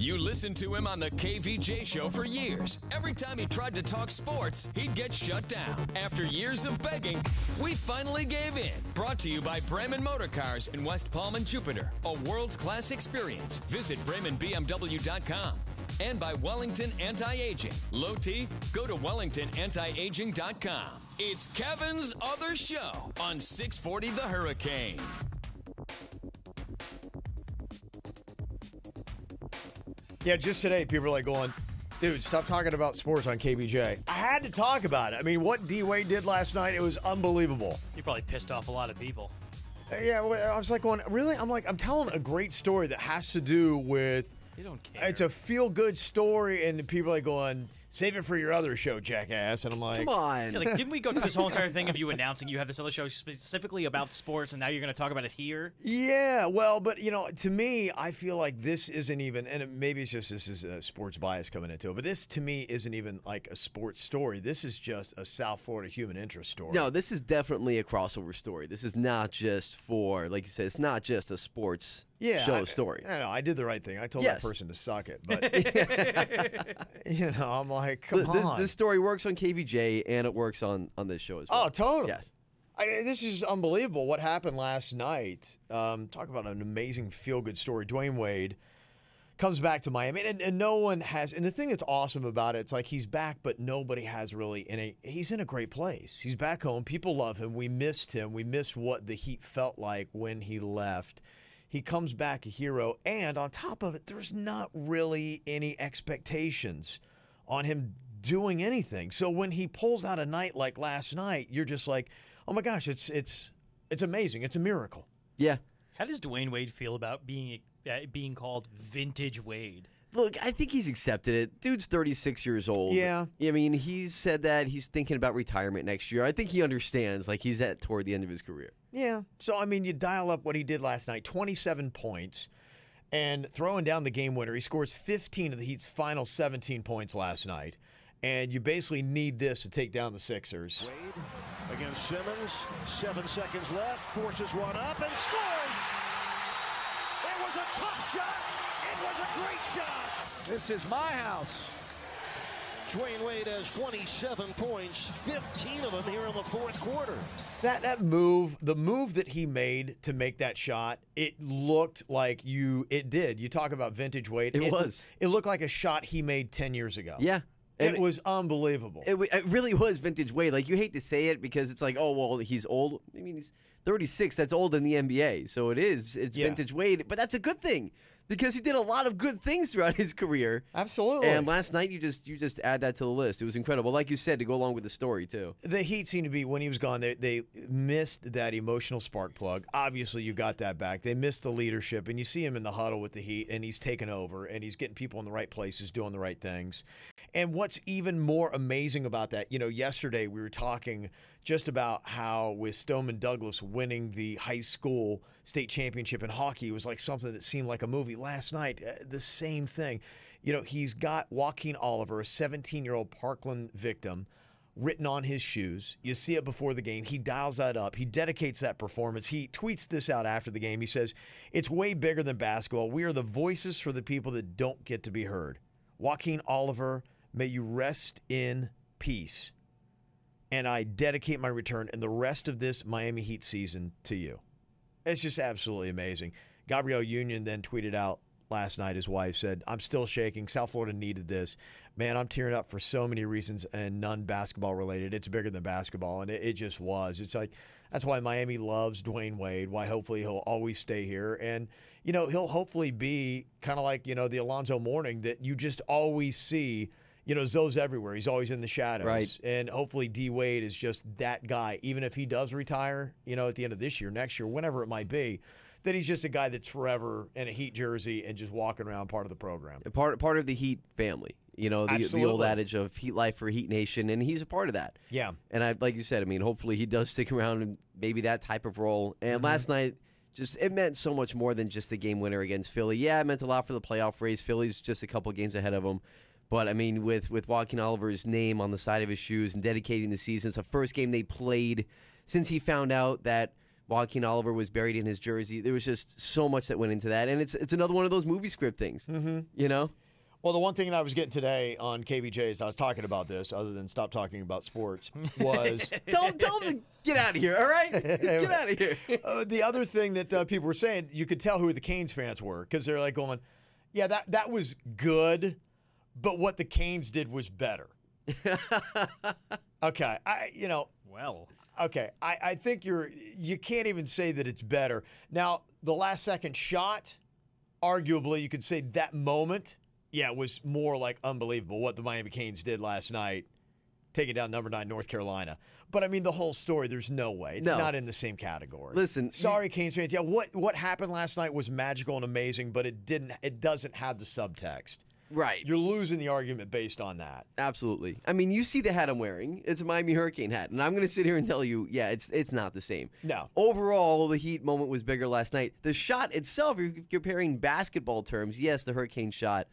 You listened to him on the KVJ show for years. Every time he tried to talk sports, he'd get shut down. After years of begging, we finally gave in. Brought to you by Bremen Motor Cars in West Palm and Jupiter. A world-class experience. Visit BremenBMW.com. And by Wellington Anti-Aging. Low T? Go to WellingtonAntiAging.com. It's Kevin's Other Show on 640 The Hurricane. Yeah, just today, people are like going, dude, stop talking about sports on KBJ. I had to talk about it. I mean, what D-Wade did last night, it was unbelievable. You probably pissed off a lot of people. Yeah, I was like going, really? I'm telling a great story that has to do with... They don't care. It's a feel-good story, and people are like going, save it for your other show, jackass. And I'm like... Come on. Yeah, like, didn't we go through this whole entire thing of you announcing you have this other show specifically about sports, and now you're going to talk about it here? Yeah, well, but, to me, I feel like this isn't even, and maybe it's just this is a sports bias coming into it, but this, to me, isn't even like a sports story. This is just a South Florida human interest story. No, this is definitely a crossover story. This is not just for, like you said, it's not just a sports show story. I know, I did the right thing. I told that person to suck it, but, I'm like, come on. This story works on KVJ, and it works on this show as well. Oh, totally. Yes. This is unbelievable what happened last night. Talk about an amazing feel-good story. Dwayne Wade comes back to Miami, and no one has. And the thing that's awesome about it, it's like he's back, but nobody has really he's in a great place. He's back home. People love him. We missed him. We missed what the Heat felt like when he left. He comes back a hero, and on top of it, there's not really any expectations on him doing anything. So when he pulls out a night like last night, you're just like, oh my gosh, it's amazing. It's a miracle. Yeah. How does Dwayne Wade feel about being called Vintage Wade? Look, I think he's accepted it. Dude's 36 years old. Yeah. I mean, he's said that he's thinking about retirement next year. I think he understands, like, he's toward the end of his career. Yeah. So, I mean, you dial up what he did last night, 27 points, and throwing down the game winner. He scores 15 of the Heat's final 17 points last night. And you basically need this to take down the Sixers. Wade against Simmons, 7 seconds left, forces one up and scores! It was a tough shot. It was a great shot. This is my house. Dwayne Wade has 27 points, 15 of them here in the fourth quarter. That move, the move that he made to make that shot, it looked like it did. You talk about vintage Wade. It was. It looked like a shot he made 10 years ago. Yeah. It was unbelievable. It really was vintage Wade. Like, you hate to say it because it's like, oh, well, he's old. I mean, he's 36. That's old in the NBA. So it's vintage Wade. But that's a good thing because he did a lot of good things throughout his career. Absolutely. And last night, you just add that to the list. It was incredible. Like you said, to go along with the story, too. The Heat seemed to be, when he was gone, they missed that emotional spark plug. Obviously, you got that back. They missed the leadership, and you see him in the huddle with the Heat, and he's taken over, and he's getting people in the right places, doing the right things. And what's even more amazing about that, yesterday we were talking just about how with Stoneman Douglas winning the high school state championship in hockey, it was like something that seemed like a movie. Last night, the same thing. He's got Joaquin Oliver, a 17-year-old Parkland victim, written on his shoes. You see it before the game. He dials that up. He dedicates that performance. He tweets this out after the game. He says, "It's way bigger than basketball. We are the voices for the people that don't get to be heard. Joaquin Oliver, may you rest in peace. And I dedicate my return and the rest of this Miami Heat season to you." It's just absolutely amazing. Gabrielle Union then tweeted out last night, his wife said, "I'm still shaking. South Florida needed this. Man, I'm tearing up for so many reasons and none basketball related. It's bigger than basketball." And it just was. It's like, that's why Miami loves Dwayne Wade, why hopefully he'll always stay here. And, he'll hopefully be kind of like, the Alonzo Mourning that you just always see. Zoe's everywhere. He's always in the shadows. Right. And hopefully D. Wade is just that guy. Even if he does retire, at the end of this year, next year, whenever it might be, that he's just a guy that's forever in a Heat jersey and just walking around part of the program. Part of the Heat family. The old adage of Heat life for Heat Nation, and he's a part of that. Yeah. And like you said, hopefully he does stick around in maybe that type of role. And last night, it meant so much more than just the game winner against Philly. Yeah, it meant a lot for the playoff race. Philly's just a couple games ahead of them. But, with Joaquin Oliver's name on the side of his shoes and dedicating the season, it's the first game they played since he found out that Joaquin Oliver was buried in his jersey. There was just so much that went into that, and it's another one of those movie script things. You know. Well, the one thing that I was getting today on KVJ's, I was talking about this, other than stop talking about sports, was Tell him to get out of here. All right, get out of here. the other thing that people were saying. You could tell who the Canes fans were because they're like going, "Yeah, that was good, but what the Canes did was better." Okay, Okay, I think you can't even say that it's better. Now, the last second shot, arguably, you could say that moment. Yeah, it was more like unbelievable what the Miami Canes did last night, taking down number 9 North Carolina. But I mean, the whole story, there's no way. It's not in the same category. Listen, sorry, Canes fans. Yeah, what happened last night was magical and amazing, but it doesn't have the subtext. Right. You're losing the argument based on that. Absolutely. I mean, you see the hat I'm wearing. It's a Miami Hurricane hat. And I'm going to sit here and tell you, yeah, it's not the same. No. Overall, the Heat moment was bigger last night. The shot itself, if you're comparing basketball terms, yes, the Hurricane shot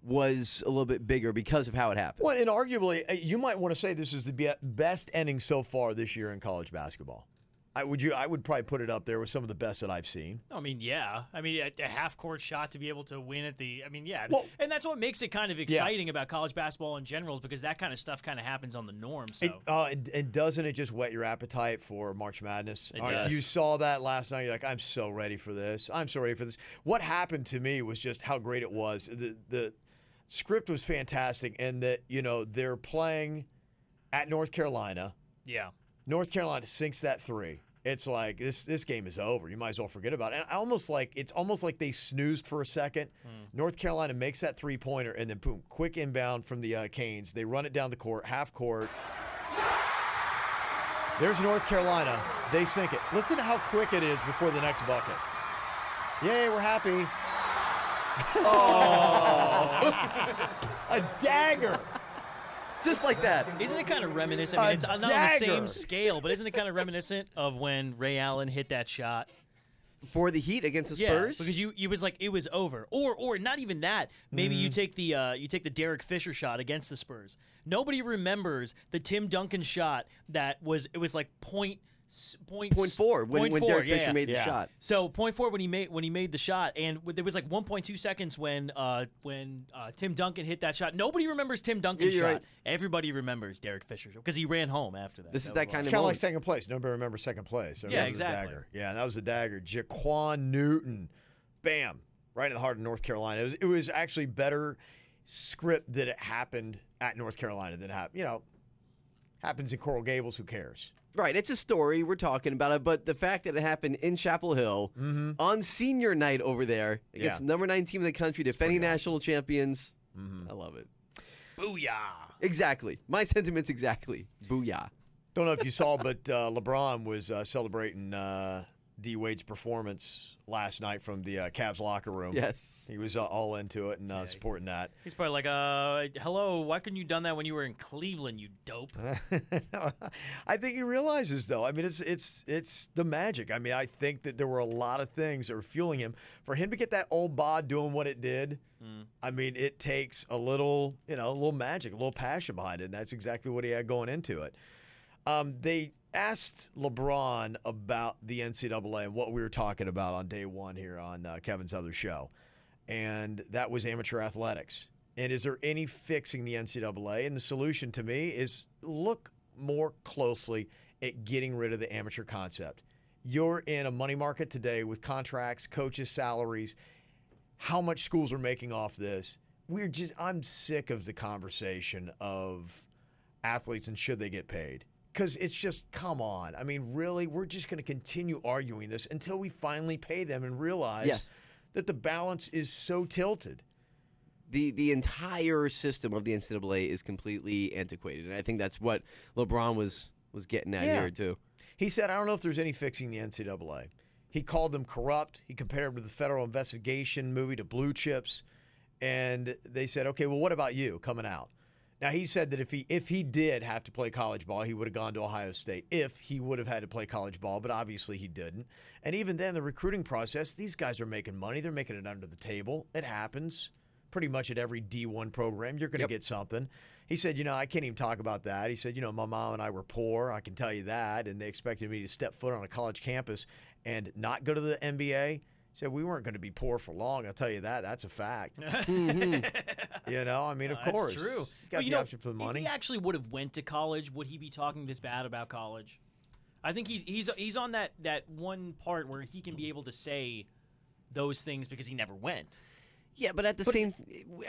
was a little bit bigger because of how it happened. Well, and arguably, you might want to say this is the best ending so far this year in college basketball. I would probably put it up there with some of the best that I've seen. I mean, yeah. I mean, a half-court shot to be able to win at the – I mean, yeah. Well, and that's what makes it kind of exciting about college basketball in general is because that kind of stuff kind of happens on the norm. So. And doesn't it just whet your appetite for March Madness? It does. You saw that last night. You're like, I'm so ready for this. I'm so ready for this. What happened to me was just how great it was. The script was fantastic, and that, they're playing at North Carolina. Yeah. North Carolina sinks that 3. It's like this game is over. You might as well forget about it. And it's almost like they snoozed for a second. North Carolina makes that 3-pointer, and then boom, quick inbound from the Canes. They run it down the court, half court. There's North Carolina. They sink it. Listen to how quick it is before the next bucket. Yay, we're happy. Oh, a dagger. Just like that. Isn't it kind of reminiscent? I mean, it's not on the same scale, but isn't it kind of reminiscent of when Ray Allen hit that shot for the Heat against the Spurs? Yeah, because you was like it was over, or not even that. Maybe you take the Derek Fisher shot against the Spurs. Nobody remembers the Tim Duncan shot that was like point 0.4 when Derek Fisher made the shot. So 0.4 when he made the shot, and there was like 1.2 seconds when Tim Duncan hit that shot. Nobody remembers Tim Duncan's shot. Right. Everybody remembers Derek Fisher because he ran home after that. This is that kind it's of kind of moment. Like second place. Nobody remembers second place. Yeah, exactly. Dagger. Yeah, that was the dagger. Jaquan Newton, bam, right in the heart of North Carolina. It was actually better script that it happened at North Carolina than happens in Coral Gables. Who cares? Right, it's a story. We're talking about it, but the fact that it happened in Chapel Hill on senior night over there against the number 9 team in the country, defending national champions, I love it. Booyah! Exactly. My sentiments exactly. Booyah. Don't know if you saw, but LeBron was celebrating D. Wade's performance last night from the Cavs locker room. Yes. He was all into it and supporting that. He's probably like, hello, why couldn't you done that when you were in Cleveland, you dope? I think he realizes, though. I mean, it's the magic. I mean, I think that there were a lot of things that were fueling him. For him to get that old bod doing what it did, I mean, it takes a little magic, a little passion behind it, and that's exactly what he had going into it. They asked LeBron about the NCAA and what we were talking about on day one here on Kevin's other show, and that was amateur athletics. And is there any fixing the NCAA? And the solution to me is look more closely at getting rid of the amateur concept. You're in a money market today with contracts, coaches' salaries, how much schools are making off this. I'm sick of the conversation of athletes and should they get paid. Because it's just, come on. I mean, really, we're just going to continue arguing this until we finally pay them and realize that the balance is so tilted. The entire system of the NCAA is completely antiquated, and I think that's what LeBron was getting at here, too. He said, I don't know if there's any fixing the NCAA. He called them corrupt. He compared them to the federal investigation movie to Blue Chips. And they said, okay, well, what about you coming out? Now, he said that if he did have to play college ball, he would have gone to Ohio State if he would have had to play college ball, but obviously he didn't. And even then, the recruiting process, these guys are making money. They're making it under the table. It happens pretty much at every D1 program. You're going to get something. He said, I can't even talk about that. He said, my mom and I were poor. I can tell you that. And they expected me to step foot on a college campus and not go to the NBA. He said, we weren't going to be poor for long. I'll tell you that. That's a fact. Of course. That's true. You got the option for the money. If he actually would have went to college, would he be talking this bad about college? I think he's on that one part where he can be able to say those things because he never went. Yeah, but at the same,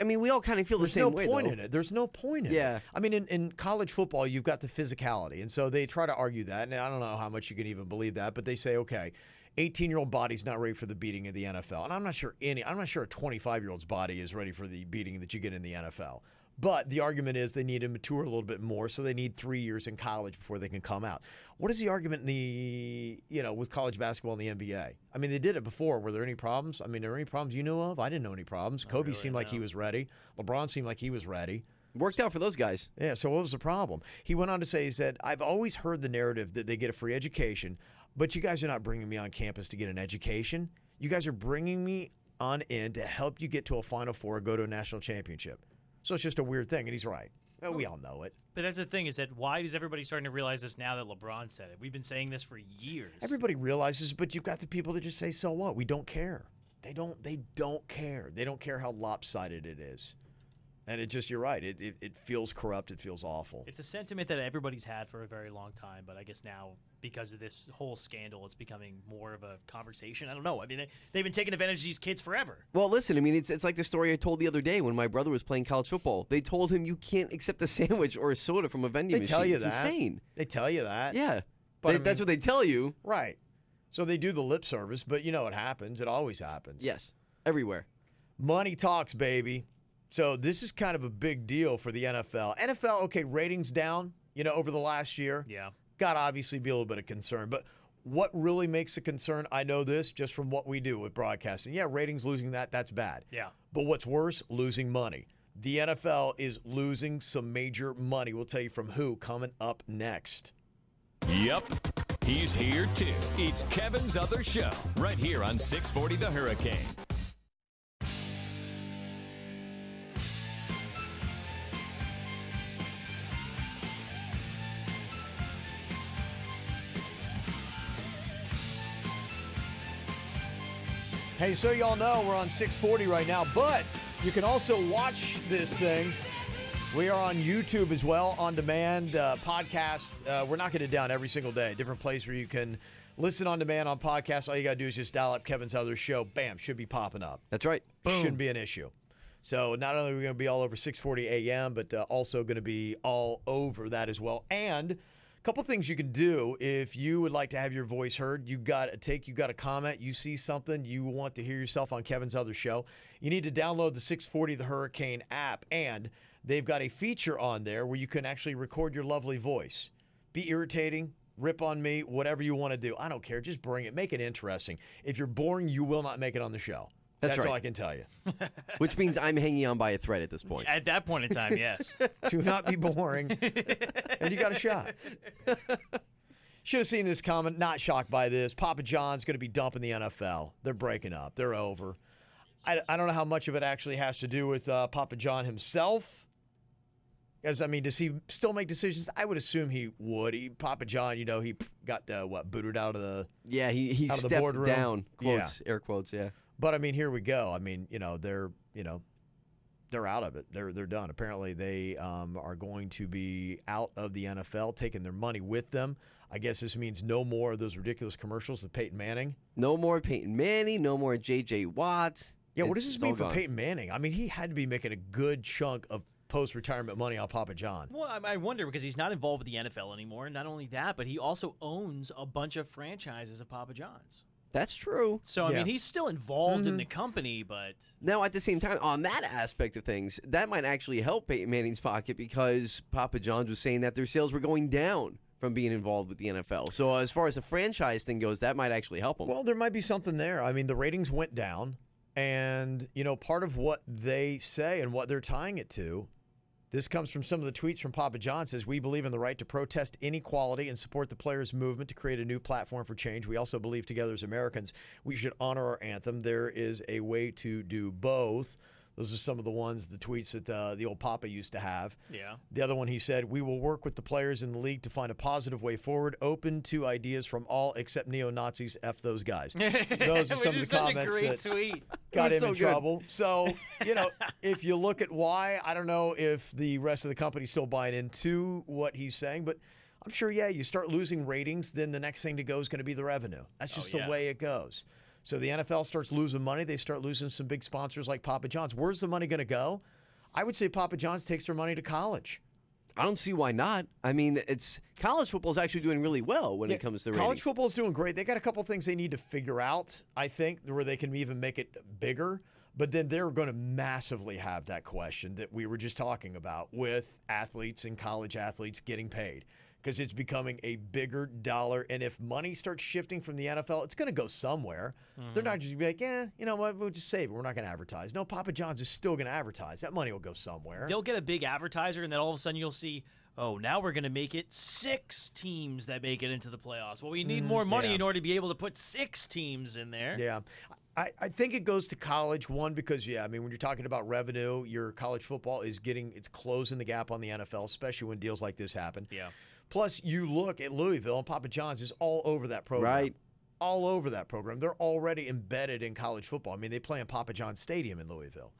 we all kind of feel the same way. There's no point in it. There's no point in it. Yeah. I mean, in college football, you've got the physicality, and so they try to argue that. And I don't know how much you can even believe that, but they say, okay, 18-year-old body's not ready for the beating of the NFL, and I'm not sure a 25-year-old's body is ready for the beating that you get in the NFL. But the argument is they need to mature a little bit more, so they need 3 years in college before they can come out. What is the argument with college basketball in the NBA? I mean, they did it before. Were there any problems? I mean, are there any problems you know of? I didn't know any problems. Kobe seemed like he was ready. LeBron seemed like he was ready. Worked out for those guys. Yeah, so what was the problem? He went on to say, he said, I've always heard the narrative that they get a free education, but you guys are not bringing me on campus to get an education. You guys are bringing me on in to help you get to a Final Four or go to a national championship. So it's just a weird thing, and he's right. Well, we all know it. But that's the thing is that why is everybody starting to realize this now that LeBron said it? We've been saying this for years. Everybody realizes, but you've got the people that just say, so what? We don't care. They don't care. They don't care how lopsided it is. And it just, you're right. It feels corrupt. It feels awful. It's a sentiment that everybody's had for a very long time, but I guess now, because of this whole scandal, it's becoming more of a conversation. I don't know. I mean, they've been taking advantage of these kids forever. Well, listen, it's like the story I told the other day when my brother was playing college football. They told him you can't accept a sandwich or a soda from a vending machine. They tell you it's that. Insane. They tell you that. Yeah. But that's what they tell you. Right. So they do the lip service, but it happens. It always happens. Yes. Everywhere. Money talks, baby. So this is kind of a big deal for the NFL. NFL, okay, ratings down, over the last year. Yeah. Got to obviously be a little bit of concern. But what really makes a concern, I know this just from what we do with broadcasting. Yeah, ratings losing that's bad. Yeah. But what's worse, losing money. The NFL is losing some major money. We'll tell you from who coming up next. Yep. He's here too. It's Kevin's Other Show right here on 640 The Hurricane. Hey, so y'all know we're on 640 right now, but you can also watch this thing. We are on YouTube as well, on demand, podcasts. We're knocking it down every single day. Different place where you can listen on demand on podcasts. All you got to do is just dial up Kevin's Other Show. Bam, should be popping up. That's right. Boom. Shouldn't be an issue. So not only are we going to be all over 640 AM, but also going to be all over that as well. And a couple things you can do if you would like to have your voice heard. You got a comment, you see something, you want to hear yourself on Kevin's Other Show. You need to download the 640 The Hurricane app, and they've got a feature on there where you can actually record your lovely voice. Be irritating, rip on me, whatever you want to do. I don't care. Just bring it. Make it interesting. If you're boring, you will not make it on the show. That's right. all I can tell you. Which means I'm hanging on by a thread at this point. At that point in time, yes. Do not be boring. And you got a shot. Should have seen this comment. Not shocked by this. Papa John's going to be dumping the NFL. They're breaking up. They're over. I don't know how much of it actually has to do with Papa John himself. Because, does he still make decisions? I would assume he would. Papa John, he got, booted out of the Yeah, he out of stepped the boardroom. down. Quotes, air quotes, yeah. But, here we go. They're out of it. They're done. Apparently, they are going to be out of the NFL, taking their money with them. I guess this means no more of those ridiculous commercials with Peyton Manning. No more Peyton Manning. No more J.J. Watt. Yeah, what does this mean for Peyton Manning? He had to be making a good chunk of post-retirement money on Papa John. Well, I wonder because he's not involved with the NFL anymore. Not only that, but he also owns a bunch of franchises of Papa John's. That's true. So, he's still involved in the company, but... Now, at the same time, on that aspect of things, that might actually help Peyton Manning's pocket because Papa John's was saying that their sales were going down from being involved with the NFL. So, as far as the franchise thing goes, that might actually help them. Well, there might be something there. The ratings went down, and, part of what they say and what they're tying it to, this comes from some of the tweets from Papa John. Says, we believe in the right to protest inequality and support the players' movement to create a new platform for change. We also believe together as Americans, we should honor our anthem. There is a way to do both. Those are some of the tweets that the old Papa used to have. Yeah. The other one, he said, we will work with the players in the league to find a positive way forward, open to ideas from all except neo-Nazis. F those guys. Those are some of the comments that tweet. got him so in good. trouble. So, if you look at why, I don't know if the rest of the company's still buying into what he's saying, but I'm sure, you start losing ratings, then the next thing to go is going to be the revenue. That's just the way it goes. So the NFL starts losing money. They start losing some big sponsors like Papa John's. Where's the money going to go? I would say Papa John's takes their money to college. I don't see why not. I mean, college football is actually doing really well when it comes to ratings. College football is doing great. They got a couple things they need to figure out, I think, where they can even make it bigger. But then they're going to massively have that question that we were just talking about with athletes and college athletes getting paid, because it's becoming a bigger dollar. And if money starts shifting from the NFL, it's going to go somewhere. They're not just going to be like, you know what, we'll just save it. We're not going to advertise. No, Papa John's is still going to advertise. That money will go somewhere. They'll get a big advertiser, and then all of a sudden you'll see, oh, now we're going to make it 6 teams that make it into the playoffs. Well, we need more money in order to be able to put 6 teams in there. Yeah. I think it goes to college, one, because, when you're talking about revenue, your college football is it's closing the gap on the NFL, especially when deals like this happen. Yeah. Plus, you look at Louisville, and Papa John's is all over that program. Right. All over that program. They're already embedded in college football. I mean, they play in Papa John's Stadium in Louisville.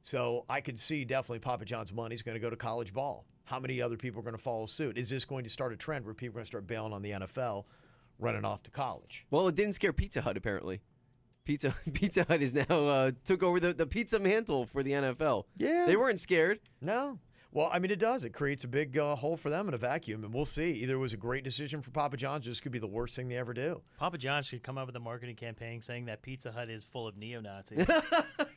So I could see definitely Papa John's money is going to go to college ball. How many other people are going to follow suit? Is this going to start a trend where people are going to start bailing on the NFL, running off to college? Well, it didn't scare Pizza Hut, apparently. Pizza Hut is now took over the pizza mantle for the NFL. Yeah. They weren't scared. No. Well, I mean, it does. It creates a big hole for them in a vacuum, and we'll see. Either it was a great decision for Papa John's, or this could be the worst thing they ever do. Papa John's should come out with a marketing campaign saying that Pizza Hut is full of neo-Nazis.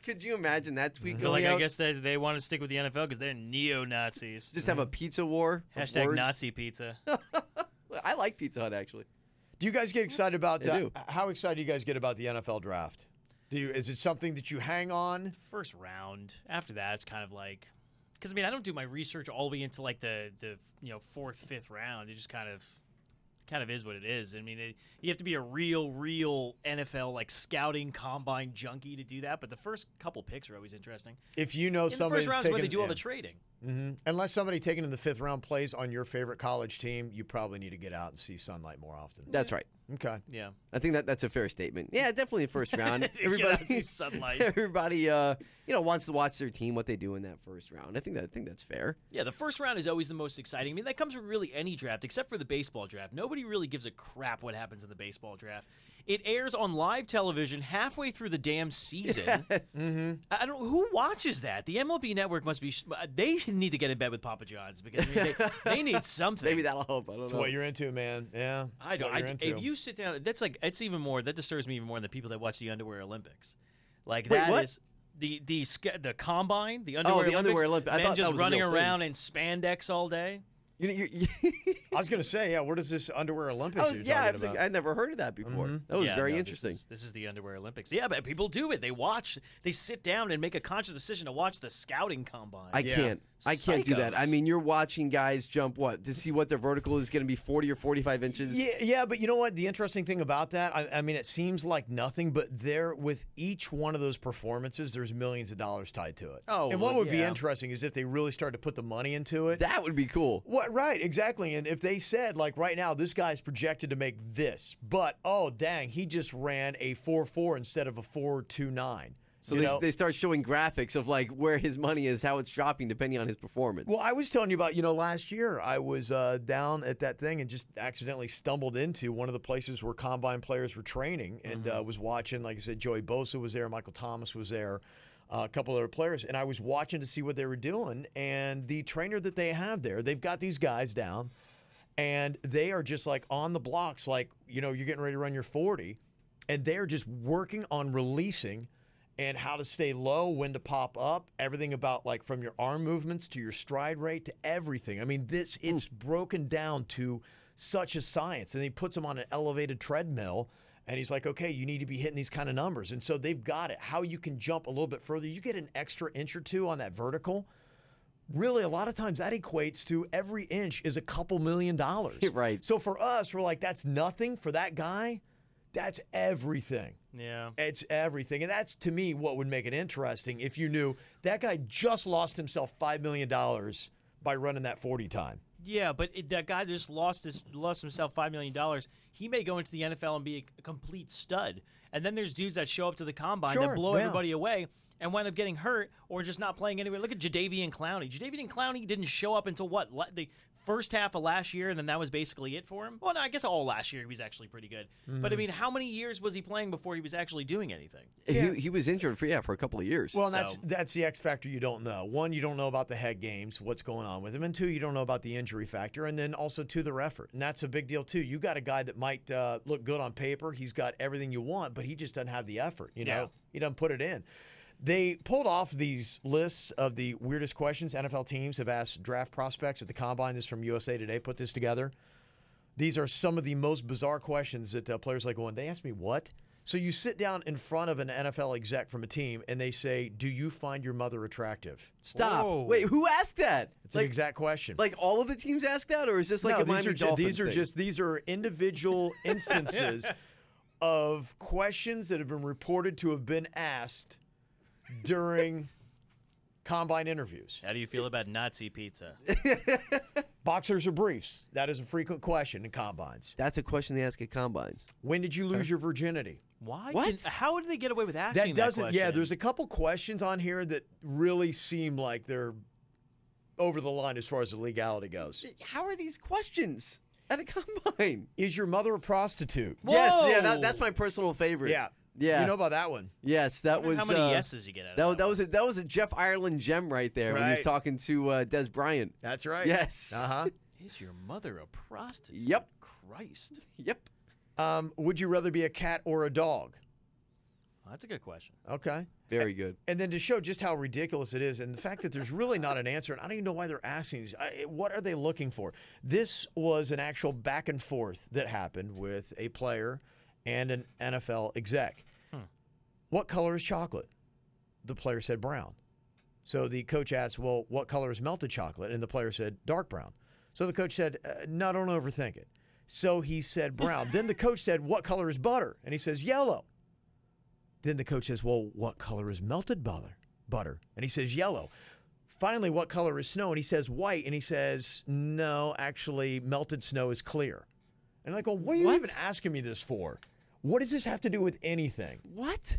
Could you imagine that tweet They're going like, out? I guess they want to stick with the NFL because they're neo-Nazis. Just have a pizza war. of Hashtag words. Nazi pizza. I like Pizza Hut, actually. Do you guys get excited about I do. how excited do you guys get about the NFL draft? Is it something that you hang on? First round. After that, it's kind of like, because I don't do my research all the way into like the 4th, 5th round. It just kind of is what it is. I mean, you have to be a real NFL like scouting combine junkie to do that. But the first couple picks are always interesting. If you know In the somebody first round is where they do all the trading. Unless somebody taken in the 5th round plays on your favorite college team, you probably need to get out and see sunlight more often. That's right. Okay. Yeah. I think that's a fair statement. Yeah, definitely the first round. Get out and see sunlight. Everybody, wants to watch their team, what they do in that first round. I think that's fair. Yeah, the first round is always the most exciting. I mean, that comes with really any draft, except for the baseball draft. Nobody really gives a crap what happens in the baseball draft. It airs on live television halfway through the damn season. Yes. I don't. Who watches that? The MLB Network must be. They need to get in bed with Papa John's because they need something. Maybe that'll help. I don't know. That's what you're into, man. Yeah. I don't. What you're into. If you sit down, that's like it's even more. That disturbs me even more than the people that watch the Underwear Olympics. Like Wait, that what? is the combine, the Underwear Olympics. Underwear Olympics. I Men thought that just was a running real thing. around in spandex all day. I was going to say, where does this Underwear Olympics you're talking about? I never heard of that before. That was Yeah, very no, interesting. This is the Underwear Olympics. Yeah, but people do it. They sit down and make a conscious decision to watch the scouting combine. I can't do that. Psychos. I mean, you're watching guys jump to see what their vertical is going to be 40 or 45 inches. Yeah, but you know what? The interesting thing about that, I mean, it seems like nothing, but with each one of those performances, there's millions of dollars tied to it. Oh, and what would be yeah. interesting is if they really started to put the money into it. That would be cool. Right, exactly. And if they said, like, right now, this guy's projected to make this, but, oh, dang, he just ran a 4.4 instead of a 4.29. So they start showing graphics of like where his money is, how it's dropping depending on his performance. Well, I was telling you about, last year I was down at that thing and just accidentally stumbled into one of the places where combine players were training and was watching, like I said, Joey Bosa was there, Michael Thomas was there, a couple other players, and I was watching to see what they were doing. And the trainer that they have there, they've got these guys down and they are just like on the blocks, like, you're getting ready to run your 40, and they're just working on releasing and how to stay low, when to pop up, everything about like from your arm movements to your stride rate to everything. I mean, it's broken down to such a science. And he puts them on an elevated treadmill and he's like, okay, you need to be hitting these kind of numbers. And so they've got it. How you can jump a little bit further. You get an extra inch or two on that vertical. Really, a lot of times that equates to every inch is a couple $1 million. Right. So for us, we're like, that's nothing. For that guy, That's everything. Yeah. It's everything. And that's, to me, what would make it interesting if you knew that guy just lost himself $5 million by running that 40 time. Yeah, but that guy just lost himself $5 million. He may go into the NFL and be a complete stud. And then there's dudes that show up to the combine that blow everybody away and wind up getting hurt or just not playing anywhere. Look at Jadeveon Clowney. Jadeveon Clowney didn't show up until what? The first half of last year, and then that was basically it for him? Well, no, I guess all last year he was actually pretty good. But, I mean, how many years was he playing before he was actually doing anything? He was injured for a couple of years. Well, that's the X factor you don't know. One, you don't know about the head games, what's going on with him. And two, you don't know about the injury factor. And then also, to their effort. And that's a big deal, too. You got a guy that might look good on paper. He's got everything you want, but he just doesn't have the effort. You know, he doesn't put it in. They pulled off these lists of the weirdest questions NFL teams have asked draft prospects at the Combine. This is from USA Today, put this together. These are some of the most bizarre questions that players like going, they ask me what? So you sit down in front of an NFL exec from a team, and they say, do you find your mother attractive? Stop. Whoa. Wait, who asked that? It's an exact question. Like all of the teams ask that, or is this like a Miami Dolphins thing? These are individual instances of questions that have been reported to have been asked during Combine interviews. How do you feel about Nazi pizza? Boxers or briefs? That is a frequent question in Combines. That's a question they ask at Combines. When did you lose your virginity? Why? What? How did they get away with asking that question? Yeah, there's a couple questions on here that really seem like they're over the line as far as the legality goes. How are these questions at a Combine? Is your mother a prostitute? Whoa! Yes, yeah, that's my personal favorite. Yeah. Yeah. You know about that one? Yes, that was. How many yeses you get out of that? That was a Jeff Ireland gem right there when he was Right. talking to Des Bryant. That's right. Yes. Uh-huh. Is your mother a prostitute? Yep. Christ. Yep. Would you rather be a cat or a dog? Well, that's a good question. Okay. Very good. And then to show just how ridiculous it is and the fact that there's really not an answer, and I don't even know why they're asking these. What are they looking for? This was an actual back and forth that happened with a player and an NFL exec. What color is chocolate? The player said brown. So the coach asked, well, what color is melted chocolate? And the player said dark brown. So the coach said, no, don't overthink it. So he said brown. Then the coach said, what color is butter? And he says yellow. Then the coach says, well, what color is melted butter? And he says yellow. Finally, what color is snow? And he says white. And he says, no, actually, melted snow is clear. And I go, what are you even asking me this for? What does this have to do with anything? What?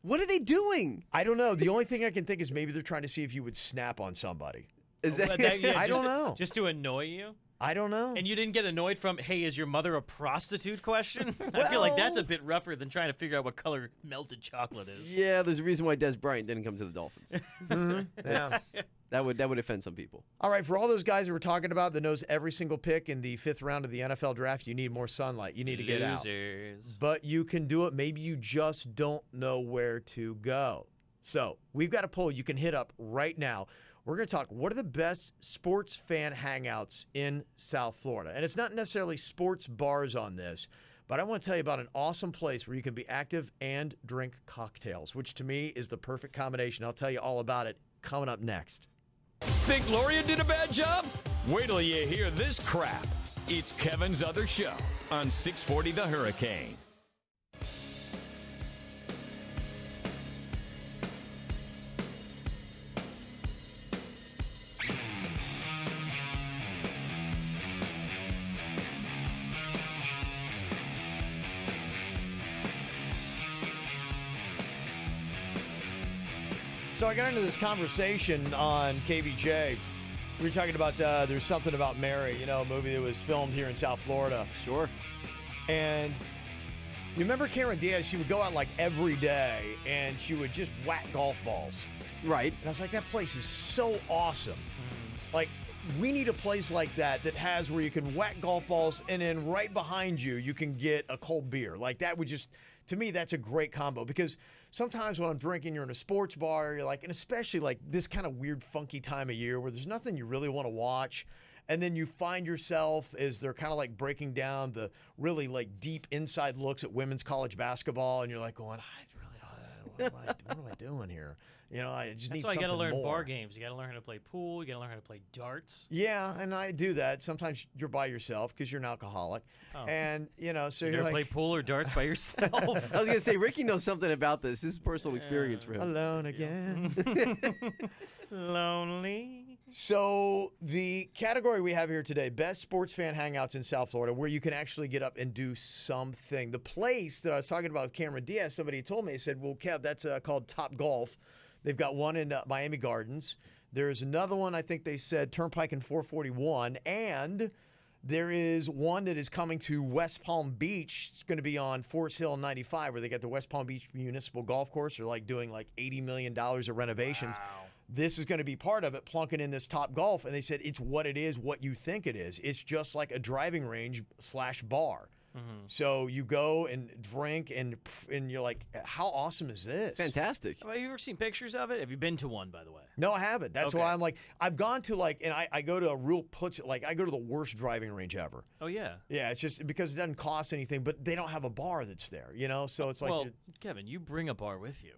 What are they doing? I don't know. The only thing I can think is maybe they're trying to see if you would snap on somebody. Is that, I don't know. Just to annoy you? I don't know. And you didn't get annoyed from, hey, is your mother a prostitute question? I feel like that's a bit rougher than trying to figure out what color melted chocolate is. Yeah, there's a reason why Des Bryant didn't come to the Dolphins. Yeah. That would offend some people. All right, for all those guys that we're talking about that knows every single pick in the 5th round of the NFL draft, you need more sunlight. You need to get out. Losers. But you can do it. Maybe you just don't know where to go. So we've got a poll you can hit up right now. We're going to talk, what are the best sports fan hangouts in South Florida? And it's not necessarily sports bars on this, but I want to tell you about an awesome place where you can be active and drink cocktails, which to me is the perfect combination. I'll tell you all about it coming up next. Think Loria did a bad job? Wait till you hear this crap. It's Kevin's Other Show on 640 The Hurricane. So I got into this conversation on KVJ. We were talking about There's Something About Mary, a movie that was filmed here in South Florida. Sure. And you remember Cameron Diaz? She would go out like every day and she would just whack golf balls. Right. And I was like, that place is so awesome. Like, we need a place like that has where you can whack golf balls and then right behind you, you can get a cold beer. Like, that would just, to me, that's a great combo because sometimes when I'm drinking, you're in a sports bar, you're like, and especially like this kind of weird, funky time of year where there's nothing you really want to watch. And then you find yourself as they're kind of like breaking down the really like deep inside looks at women's college basketball. And you're like going, I really don't, what am I doing here? You know, I just That's need why you something got to learn more. bar games. You got to learn how to play pool. You got to learn how to play darts. Yeah, and I do that. Sometimes you're by yourself because you're an alcoholic, and you know, so You you're ever play like pool or darts by yourself? I was gonna say Ricky knows something about this. This is personal experience for him. alone again. Lonely. So the category we have here today, best sports fan hangouts in South Florida, where you can actually get up and do something. The place that I was talking about with Cameron Diaz, somebody told me, he said, well, Kev, that's called Top Golf. They've got one in Miami Gardens. There's another one, I think they said, Turnpike and 441. And there is one that is coming to West Palm Beach. It's going to be on Forest Hill 95, where they got the West Palm Beach Municipal Golf Course. They're like doing like $80 million of renovations. Wow. This is going to be part of it, plunking in this Top Golf. And they said it's what it is, what you think it is. It's just like a driving range / bar. So you go and drink, and you're like, how awesome is this? Fantastic. Have you ever seen pictures of it? Have you been to one, by the way? No, I haven't. That's Okay. why I'm like, I've gone to like, and I go to a real I go to the worst driving range ever. Oh, yeah. Yeah, it's just because it doesn't cost anything, but they don't have a bar that's there, you know? So it's like, Well, Kevin, you bring a bar with you.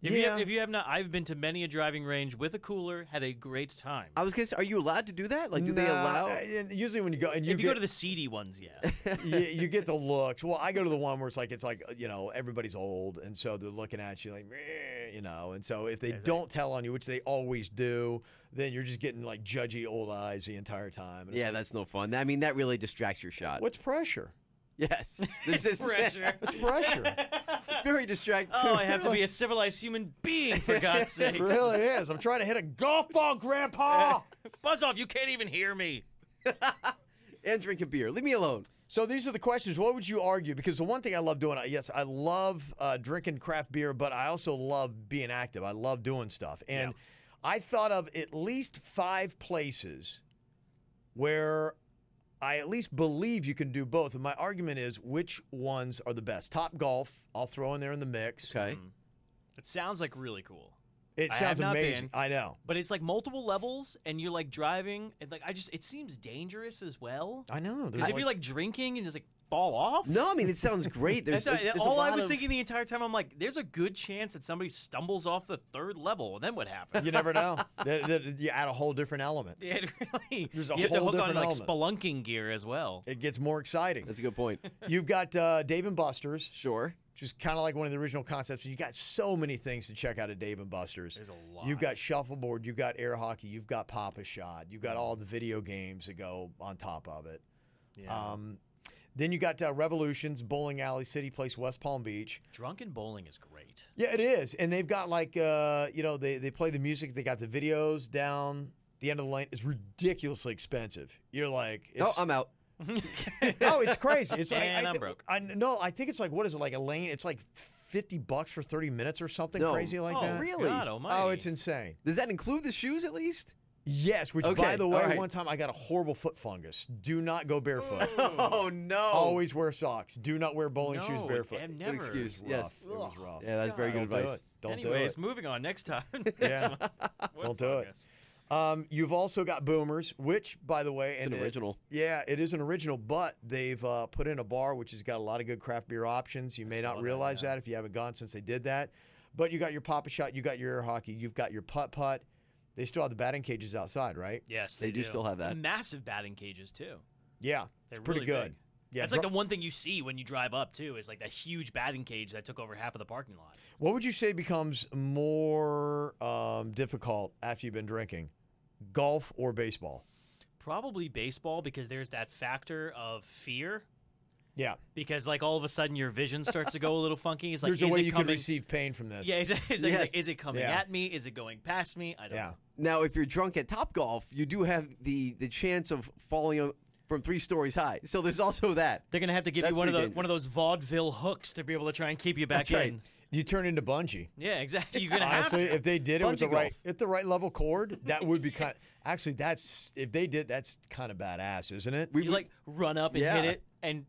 Yeah. If you have not, I've been to many a driving range with a cooler, had a great time. I was gonna say, are you allowed to do that? Like, do they allow? And usually when you go, and If you go to the seedy ones, yeah. you get the looks. Well, I go to the one where it's like, you know, everybody's old, and so they're looking at you like, "Meh," you know, and so if they don't tell on you, which they always do, then you're just getting like judgy old eyes the entire time. And it's Yeah, like, that's no fun. I mean, that really distracts your shot. what's pressure? Yes. There's this Pressure. What's pressure? very distracting. Oh, I have to be a civilized human being, for God's sake. It really is. I'm trying to hit a golf ball, Grandpa. Buzz off, you can't even hear me. And drinking beer. Leave me alone. So these are the questions. What would you argue? Because the one thing I love doing, yes, I love drinking craft beer, but I also love being active. I love doing stuff. And I thought of at least 5 places where I at least believe you can do both. And my argument is, which ones are the best? Top Golf, I'll throw in there in the mix. Okay. It sounds like really cool. It I sounds have not amazing. been. I know. But it's like multiple levels, and you're like driving, and like it seems dangerous as well. I know. Because if you're like drinking and just like fall off. No, I mean, it sounds great. There's, That's there's a all I lot was of- thinking the entire time. I'm like, there's a good chance that somebody stumbles off the 3rd level, and then what happens? You never know. You add a whole different element. Yeah, it really. There's a you have to whole hook on different like element. spelunking gear as well. It gets more exciting. That's a good point. You've got Dave & Buster's. Sure. Which is kind of like one of the original concepts. You got so many things to check out at Dave & Buster's. There's a lot. You've got shuffleboard, you've got air hockey, you've got Pop-A-Shot, you've got all the video games that go on top of it. Yeah. Then you got Revolutions, Bowling Alley, City Place, West Palm Beach. Drunken bowling is great. Yeah, it is. And they've got like, they play the music. They got the videos down the end of the lane. It's ridiculously expensive. You're like, it's, Oh, I'm out. oh, it's crazy. It's And I'm broke. No, I think it's like, what is it, like a lane? It's like $50 for 30 minutes or something No. crazy like oh, that. really? God almighty. Oh, it's insane. Does that include the shoes at least? Yes, which, Okay, by the way, all right. one time I got a horrible foot fungus. Do not go barefoot. Oh, no. Always wear socks. Do not wear bowling shoes No, barefoot. and It never. excuse. was Yes. rough. It was rough. Yeah, that's very good Don't do advice. it. Don't Anyways, do moving on. Next time. Yeah. Don't do it. Focus. You've also got Boomers, which, by the way, It's an original. Yeah, it is an original, but they've put in a bar which has got a lot of good craft beer options. You may saw not that, realize yeah. that if you haven't gone since they did that. But you got your Pop-A-Shot, you got your air hockey, you've got your putt-putt. They still have the batting cages outside, right? Yes, They do still have that. And massive batting cages too. Yeah, They're it's pretty really good. big. Yeah, That's like the one thing you see when you drive up too, is like that huge batting cage that took over half of the parking lot. What would you say becomes more difficult after you've been drinking, golf or baseball? Probably baseball, because there's that factor of fear. Yeah, Because like all of a sudden your vision starts to go a little funky. It's like, there's a is way it you coming? can receive pain from this. Yeah, exactly. Yes. Is it coming Yeah. at me? Is it going past me? I don't Yeah. know. Now, if you're drunk at Top Golf, you do have the chance of falling from 3 stories high. So there's also that. They're gonna have to give That's you one of pretty one of those vaudeville hooks to be able to try and keep you back That's right. in. You turn into bungee. Yeah, exactly. You're gonna have Honestly, to. if they did it with the Bungee right, golf. if the right level cord, that would be kind. Actually, if they did, that's kind of badass, isn't it? You like run up and Yeah.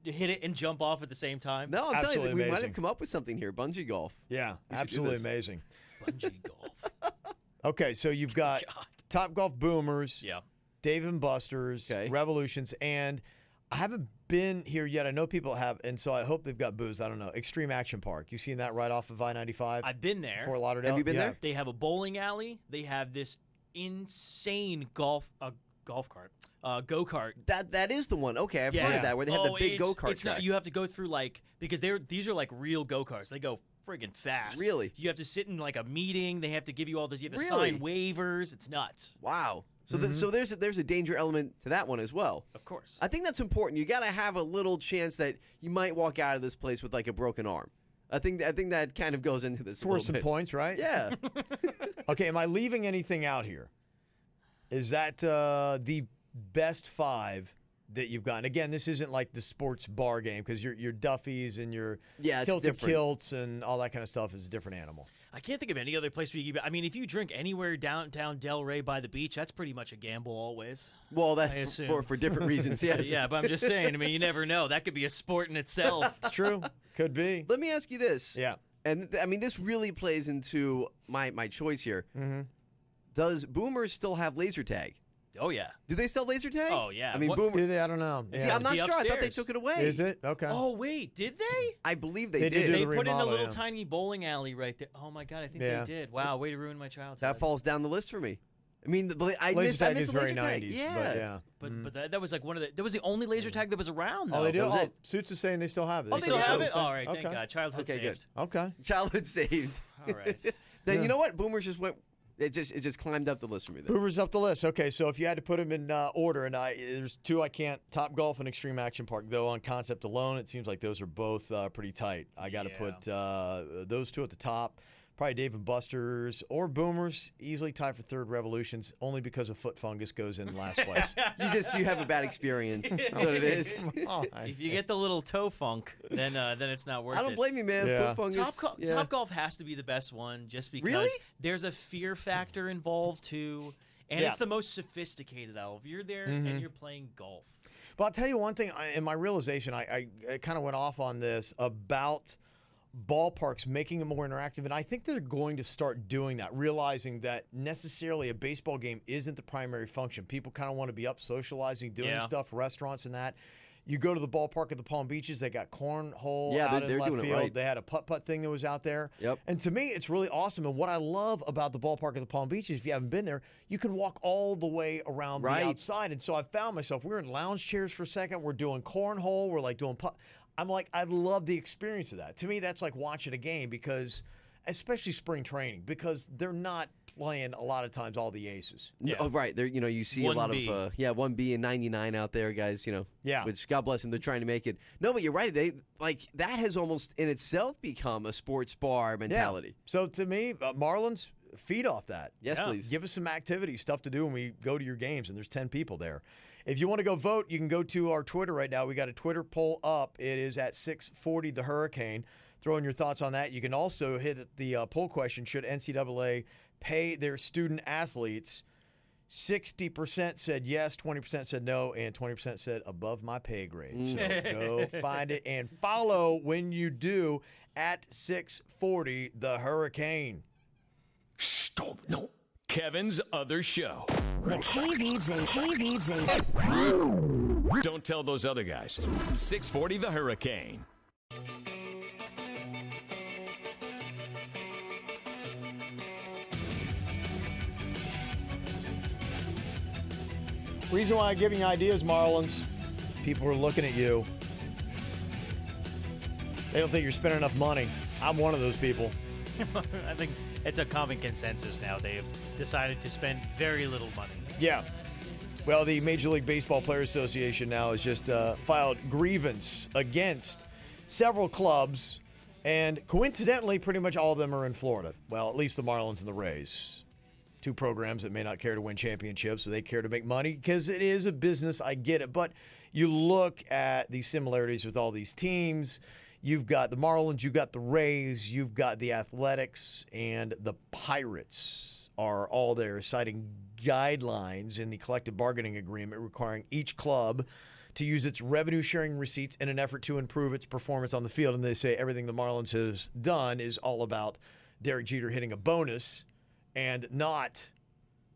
hit it and jump off at the same time. No, I'm telling you, Absolutely we might amazing. have come up with something here. Bungee golf. Yeah, should do absolutely this. amazing. Bungee golf. Okay, so you've got God. Top Golf, Boomers, Yeah. Dave & Buster's, Okay. Revolutions, and I haven't been here yet. I know people have, and so I hope they've got booze. I don't know. Extreme Action Park. You seen that right off of I-95? I've been there. Fort Lauderdale. Have you been there? They have a bowling alley. They have this insane golf cart, go-kart. That is the one. Okay, I've Yeah. heard of that where they have the big go-kart It's not, track. you have to go through because these are like real go-karts. They go friggin' fast. Really? You have to sit in like a meeting. They have to give you all this. You have to Really? sign waivers. It's nuts. Wow. So so there's a danger element to that one as well. Of course. I think that's important. You got to have a little chance that you might walk out of this place with like a broken arm. I think that kind of goes into this. It's worth some bit. points, right? Yeah. Okay, am I leaving anything out here? Is that the best 5 that you've gotten? Again, this isn't like the sports bar game because your Duffys and your Yeah, it's tilted different. kilts and all that kind of stuff is a different animal. I can't think of any other place where you. I mean, if you drink anywhere downtown Delray by the beach, that's pretty much a gamble always. Well, I that's assume. for different reasons. Yes. Yeah, but I'm just saying. I mean, you never know. That could be a sport in itself. It's true. Could be. Let me ask you this. Yeah. And I mean, this really plays into my choice here. Mm-hmm. Does Boomers still have laser tag? Oh yeah. Do they sell laser tag? Oh, yeah. I mean, What- Boomer. Do they? I don't know. See, Yeah. I'm not The sure. I thought they upstairs. took it away. Is it? Okay. Oh wait, did they? I believe they They did did. do They the put in a remodel, little yeah. tiny bowling alley right there. Oh my god, I think Yeah. they did. Wow, way to ruin my childhood. That falls down the list for me. I mean, I Laser missed tag the is very laser tag. 90s. Yeah. But yeah. But that was like one of the. That was the only laser tag that was around. Though. Oh, they do? That was Oh, it. Suits is saying they still have it. Oh, They they still do? have it. All right, Okay. thank God. Childhood Okay, good. saved. Okay. Childhood saved. All right. Then Yeah. you know what? Boomers just went. It just climbed up the list for me. Then. Boomers up the list. Okay, so if you had to put them in order, and there's 2 I can't. Top Golf and Extreme Action Park, though, on concept alone, it seems like those are both pretty tight. I got to Yeah. put those 2 at the top. Probably Dave and Buster's or Boomers, easily tied for 3rd. Revolutions, only because a foot fungus goes in last place. You have a bad experience. That's what it is. Oh, If you get the little toe funk, then it's not worth it. I don't blame you, man. Yeah. Foot fungus. Yeah. Top Golf has to be the best one, just because Really? there's a fear factor involved too, and Yeah. it's the most sophisticated out. If you're there and you're playing golf, But I'll tell you one thing, in my realization, I kind of went off on this about ballparks making it more interactive, and I think they're going to start doing that, realizing that necessarily a baseball game isn't the primary function. People kind of want to be up socializing, doing Yeah. stuff, restaurants and that. You go to the ballpark at the Palm Beaches, they got cornhole Yeah, out they're in left doing it field. right. They had a putt-putt thing that was out there. Yep. And to me, it's really awesome. And what I love about the ballpark at the Palm Beaches, if you haven't been there, you can walk all the way around Right. the outside. And so I found myself, we were in lounge chairs for a second. We're doing cornhole. We're like doing putt. I'm like, I love the experience of that. To me, that's like watching a game because, especially spring training, because they're not playing a lot of times all the aces. Yeah. Oh, right. There, you see a lot 1B. of 1B and 99 out there, guys. Yeah. Which God bless them, they're trying to make it. No, but you're right. They that has almost in itself become a sports bar mentality. So to me, Marlins feed off that. Yes, Yeah. please. Give us some activity, stuff to do when we go to your games, and there's 10 people there. If you want to go vote, you can go to our Twitter right now. We got a Twitter poll up. It is at 640 the Hurricane. Throw in your thoughts on that. You can also hit the poll question, should NCAA pay their student athletes? 60% said yes, 20% said no, and 20% said above my pay grade. So go find it and follow when you do at 640 the Hurricane. Stop. No. Kevin's Other Show. The KVJ. Don't tell those other guys. 640 The Hurricane. Reason why I'm giving you ideas, Marlins, people are looking at you. They don't think you're spending enough money. I'm one of those people. I think it's a common consensus now. They've decided to spend very little money. Yeah. Well, the Major League Baseball Players Association now has just filed grievance against several clubs, and coincidentally, pretty much all of them are in Florida. Well, at least the Marlins and the Rays. Two programs that may not care to win championships, so they care to make money because it is a business. I get it. But you look at the similarities with all these teams. You've got the Marlins, you've got the Rays, you've got the Athletics, and the Pirates are all there citing guidelines in the collective bargaining agreement requiring each club to use its revenue-sharing receipts in an effort to improve its performance on the field. And they say everything the Marlins has done is all about Derek Jeter hitting a bonus and not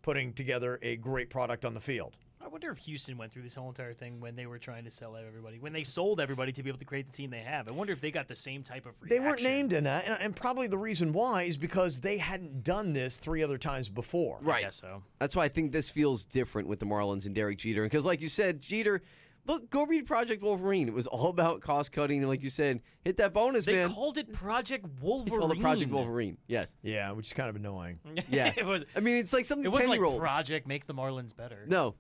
putting together a great product on the field. I wonder if Houston went through this whole entire thing when they were trying to sell out everybody. When they sold everybody to be able to create the team they have. I wonder if they got the same type of reaction. They weren't named in that, and probably the reason why is because they hadn't done this 3 other times before. Right. I guess so. That's why I think this feels different with the Marlins and Derek Jeter. Because, like you said, Jeter, look, go read Project Wolverine. It was all about cost cutting, and like you said, hit that bonus, They man. called it Project They Wolverine. called it Project Wolverine. Yes. Yeah, which is kind of annoying. Yeah. it was. I mean, it's like something It wasn't like 10-year-olds. Project Make the Marlins Better. No.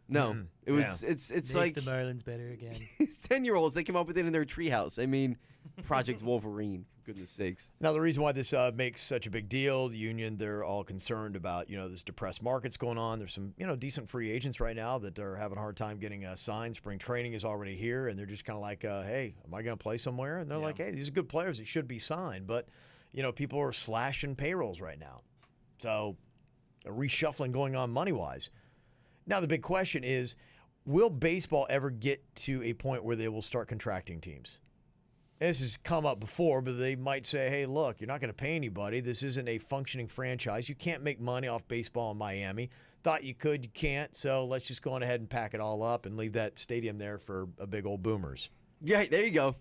It was. Yeah. It's Make like the Marlins better again. it's 10-year-olds. They came up with it in their treehouse. I mean, Project Wolverine. For goodness sakes. Now, the reason why this makes such a big deal, the union, they're all concerned about, this depressed market's going on. There's some, decent free agents right now that are having a hard time getting signed. Spring training is already here, and they're just kind of like, hey, am I going to play somewhere? And they're like, hey, these are good players that should be signed. But, people are slashing payrolls right now. So, a reshuffling going on money-wise. Now, the big question is, will baseball ever get to a point where they will start contracting teams? This has come up before, but they might say, hey, look, you're not going to pay anybody. This isn't a functioning franchise. You can't make money off baseball in Miami. Thought you could, you can't. So let's just go on ahead and pack it all up and leave that stadium there for a big old Boomers. Yeah, there you go.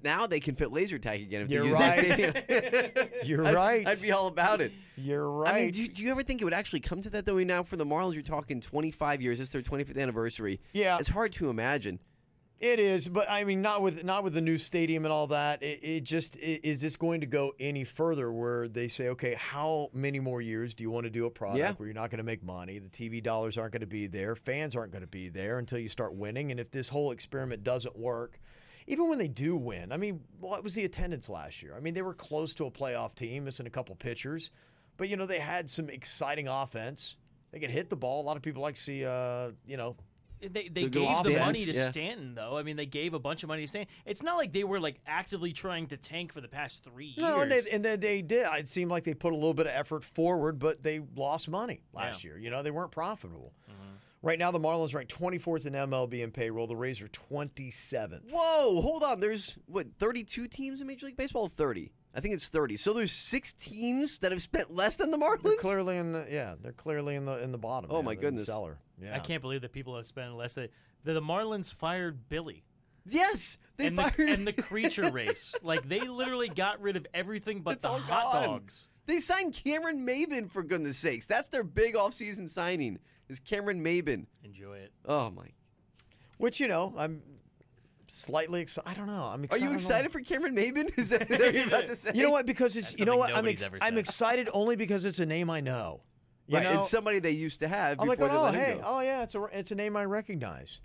Now they can fit laser tag again if You're they use right. that stadium. You're right. I'd be all about it. You're right. I mean, do you ever think it would actually come to that, though? Now, for the Marlins, you're talking 25 years. It's their 25th anniversary. Yeah. It's hard to imagine. It is, but I mean, not with the new stadium and all that. Is this going to go any further where they say, okay, how many more years do you want to do a product where you're not going to make money? The TV dollars aren't going to be there. Fans aren't going to be there until you start winning. And if this whole experiment doesn't work, even when they do win, I mean, what was the attendance last year? I mean, they were close to a playoff team, missing a couple pitchers, but they had some exciting offense. They could hit the ball. A lot of people like to see, They The gave the offense, money to yeah. Stanton, though. I mean, they gave a bunch of money to Stanton. It's not like they were actively trying to tank for the past 3 years. No, and then they did. It seemed like they put a little bit of effort forward, but they lost money last year. They weren't profitable. Right now, the Marlins ranked 24th in MLB in payroll. The Rays are 27th. Whoa, hold on. There's, 32 teams in Major League Baseball? 30. I think it's 30. So there's 6 teams that have spent less than the Marlins? They're clearly in the bottom. Oh, man. my They're in the goodness. cellar. Yeah. I can't believe that people have spent less. The Marlins fired Billy. Yes, they and fired and the creature race. They literally got rid of everything but It's the all hot gone. dogs. They signed Cameron Maben, for goodness sakes. That's their big offseason signing, is Cameron Maben. Enjoy it. Oh, my. Which, I'm slightly excited. I don't know. I'm Are excited. you excited for Cameron Maben? Is that what you're about to say? You know what? Because it's, That's you know what? something nobody's ever I'm said. excited only because it's a name I know. You Right, know? it's somebody they used to have I'm like, before they oh, let hey, him go. oh, yeah, it's a name I recognize.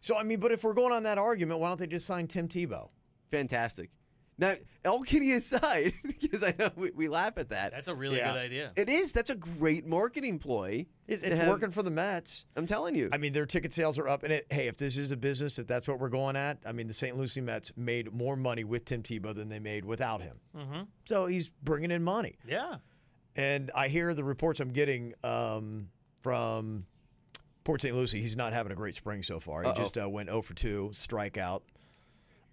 So, I mean, but if we're going on that argument, why don't they just sign Tim Tebow? Fantastic. Now, all kidding aside, because I know we laugh at that. That's a really Yeah. good idea. It is. That's a great marketing ploy. It's to have- working for the Mets. I'm telling you. I mean, their ticket sales are up. And hey, if this is a business, if that's what we're going at, I mean, the St. Lucie Mets made more money with Tim Tebow than they made without him. Mm-hmm. So he's bringing in money. Yeah. And I hear the reports I'm getting from Port St. Lucie, he's not having a great spring so far. He just went 0 for 2, strikeout.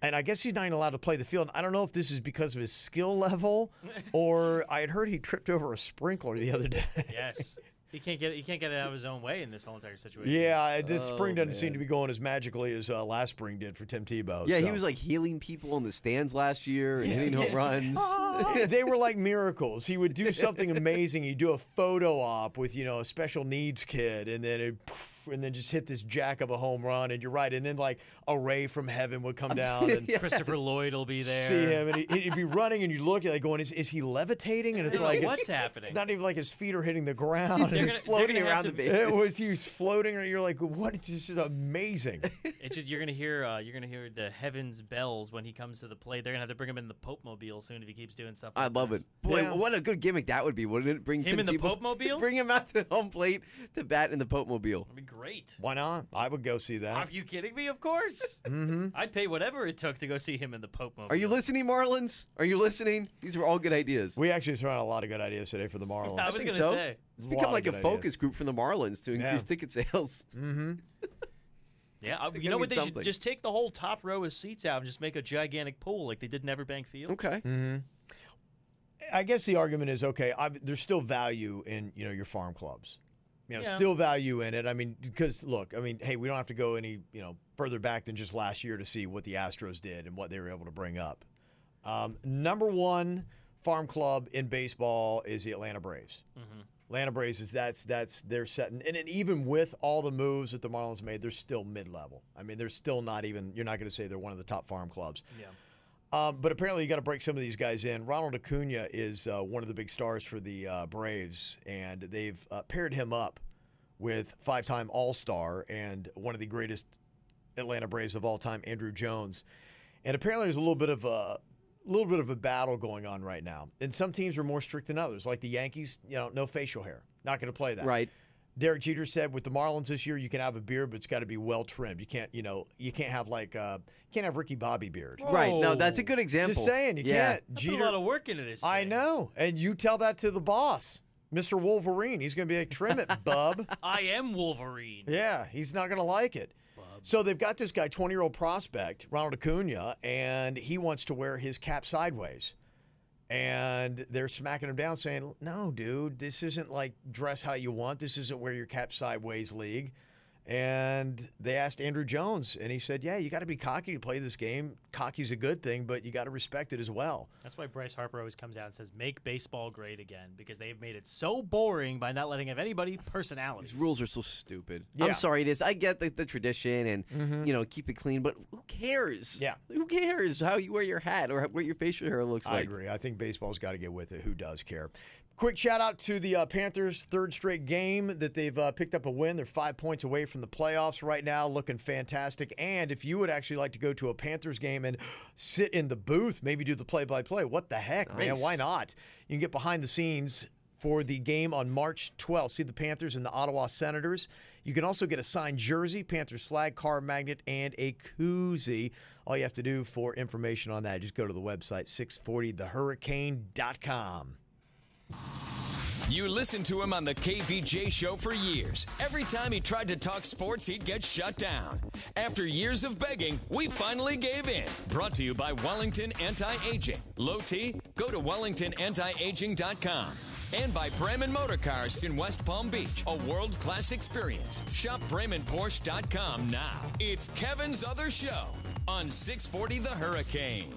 And I guess he's not even allowed to play the field. I don't know if this is because of his skill level or I had heard he tripped over a sprinkler the other day. Yes. He can't get it out of his own way in this whole entire situation. Yeah, this spring doesn't seem man. to be going as magically as last spring did for Tim Tebow. yeah, so. he was healing people in the stands last year and hitting home runs. They were like miracles. He would do something amazing. He'd do a photo op with, a special needs kid, and then just hit this jack of a home run. And you're right. And then a ray from heaven would come down and Christopher Lloyd will be there. see him, and he'd be running, and you look at going, is he levitating? And it's like What's happening? It's not even like his feet are hitting the ground. They're Just gonna- floating they're gonna around have the to- bases. He was floating, and you're like, what? It's just amazing. It's just you're gonna hear the heavens bells when he comes to the plate. They're gonna have to bring him in the Pope Mobile soon if he keeps doing stuff. I like love this. it. Boy, Yeah. what a good gimmick that would be, wouldn't it? Bring Him Tim in the Tebow- Pope Mobile? Bring him out to home plate to bat in the Pope Mobile. That'd be great. Why not? I would go see that. Are you kidding me? Of course. Mm-hmm. I'd pay whatever it took to go see him in the Pope Mobile. Are you listening, Marlins? Are you listening? These were all good ideas. We actually thrown out a lot of good ideas today for the Marlins. I was think gonna so. say. It's A become lot like a of good focus ideas. group from the Marlins to increase Yeah. ticket sales. Yeah, They're you gonna know what? need They should something. just take the whole top row of seats out and just make a gigantic pool like they did in Everbank Field. Okay. I guess the argument is, okay, there's still value in, your farm clubs. still value in it. I mean, because look, I mean, hey, we don't have to go any further back than just last year to see what the Astros did and what they were able to bring up. Number one farm club in baseball is the Atlanta Braves. Mm-hmm. Atlanta Braves is they're setting, and even with all the moves that the Marlins made, they're still mid-level. I mean, they're still not even. You're not going to say they're one of the top farm clubs. Yeah. But apparently, you got to break some of these guys in. Ronald Acuna is one of the big stars for the Braves, and they've paired him up with 5-time All-Star and one of the greatest Atlanta Braves of all time, Andrew Jones. And apparently, there's a little bit of a battle going on right now. And some teams are more strict than others. Like the Yankees, no facial hair. Not going to play that. Right. Derek Jeter said with the Marlins this year, you can have a beard, but it's got to be well trimmed. You can't, you can't have Ricky Bobby beard. Right. No, that's a good example. Just saying, you can't. I put a lot of work into this. I know. And you tell that to the boss, Mr. Wolverine. He's going to be like, trim it, bub. I am Wolverine. Yeah, he's not going to like it. So they've got this guy, 20-year-old prospect, Ronald Acuna, and he wants to wear his cap sideways. And they're smacking him down saying, no, dude, this isn't like dress how you want. This isn't wear your cap sideways league. And they asked Andrew Jones, and he said, yeah, you got to be cocky to play this game. Cocky's a good thing, but you got to respect it as well. That's why Bryce Harper always comes out and says, make baseball great again, because they've made it so boring by not letting have anybody personality. These rules are so stupid. Yeah. I'm sorry, it is. I get the tradition and, keep it clean, but who cares? Yeah. Who cares how you wear your hat or what your facial hair looks like? I agree. I think baseball's got to get with it. Who does care? Quick shout out to the Panthers' third straight game that they've picked up a win. They're 5 points away from the playoffs right now, looking fantastic. And if you would actually like to go to a Panthers game and sit in the booth, maybe do the play-by-play, what the heck, man? Why not? You can get behind the scenes for the game on March 12th. See the Panthers and the Ottawa Senators. You can also get a signed jersey, Panthers flag, car magnet, and a koozie. All you have to do for information on that, just go to the website, 640thehurricane.com. You listened to him on the KVJ show for years. Every time he tried to talk sports, he'd get shut down. After years of begging, we finally gave in. Brought to you by Wellington Anti-Aging. Low T? Go to WellingtonAntiAging.com. And by Bremen Motor Cars in West Palm Beach. A world-class experience. Shop BremenPorsche.com now. It's Kevin's Other Show on 640 The Hurricane.